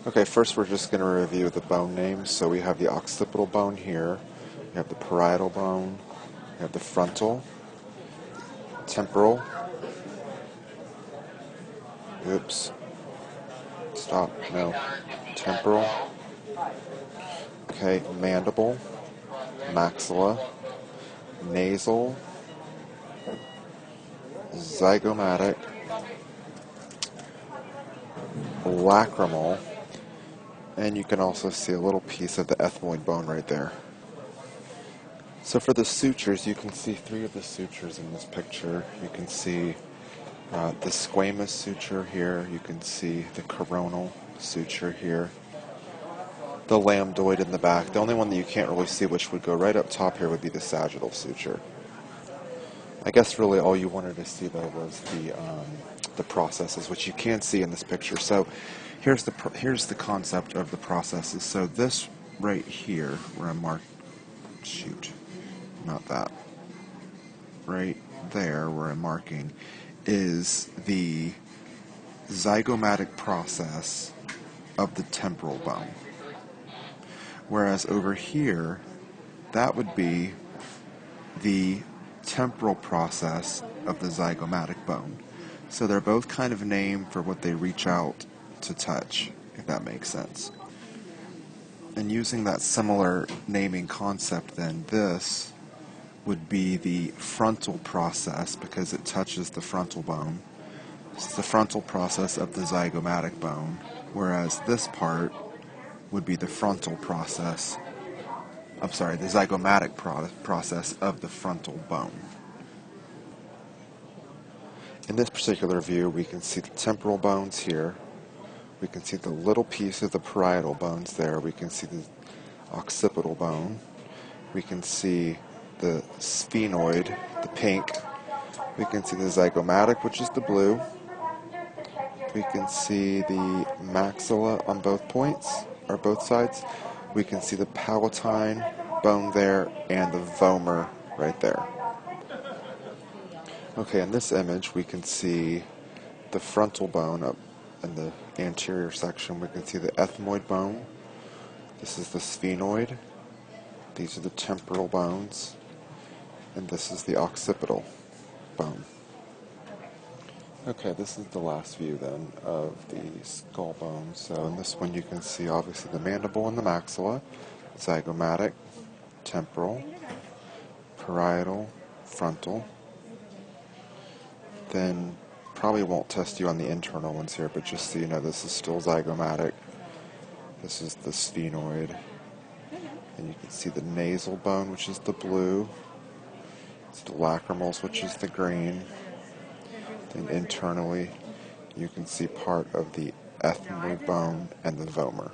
Okay, first we're just going to review the bone names. So we have the occipital bone here, we have the parietal bone, we have the frontal, temporal, oops, stop, no, temporal, okay, mandible, maxilla, nasal, zygomatic, lacrimal, and you can also see a little piece of the ethmoid bone right there. So for the sutures, you can see three of the sutures in this picture. You can see the squamous suture here. You can see the coronal suture here. The lambdoid in the back. The only one that you can't really see, which would go right up top here, would be the sagittal suture. I guess really all you wanted to see though was the processes, which you can see in this picture. So here's the concept of the processes. So this right here, where I marked, shoot, not that, right there where I'm marking, is the zygomatic process of the temporal bone. Whereas over here, that would be the temporal process of the zygomatic bone. So they're both kind of named for what they reach out to touch, if that makes sense. And using that similar naming concept then, this would be the frontal process because it touches the frontal bone. It's the frontal process of the zygomatic bone, whereas this part would be the frontal process, the zygomatic process of the frontal bone. In this particular view, we can see the temporal bones here. We can see the little piece of the parietal bones there. We can see the occipital bone. We can see the sphenoid, the pink. We can see the zygomatic, which is the blue. We can see the maxilla on both points, or both sides. We can see the palatine bone there and the vomer right there. Okay, in this image we can see the frontal bone up in the anterior section. We can see the ethmoid bone. This is the sphenoid. These are the temporal bones. And this is the occipital bone. Okay, this is the last view then of the skull bone. So in this one you can see obviously the mandible and the maxilla, zygomatic, temporal, parietal, frontal. Then probably won't test you on the internal ones here, but just so you know, this is still zygomatic. This is the sphenoid. And you can see the nasal bone, which is the blue. It's the lacrimals, which is the green. Then internally, you can see part of the ethmoid bone and the vomer.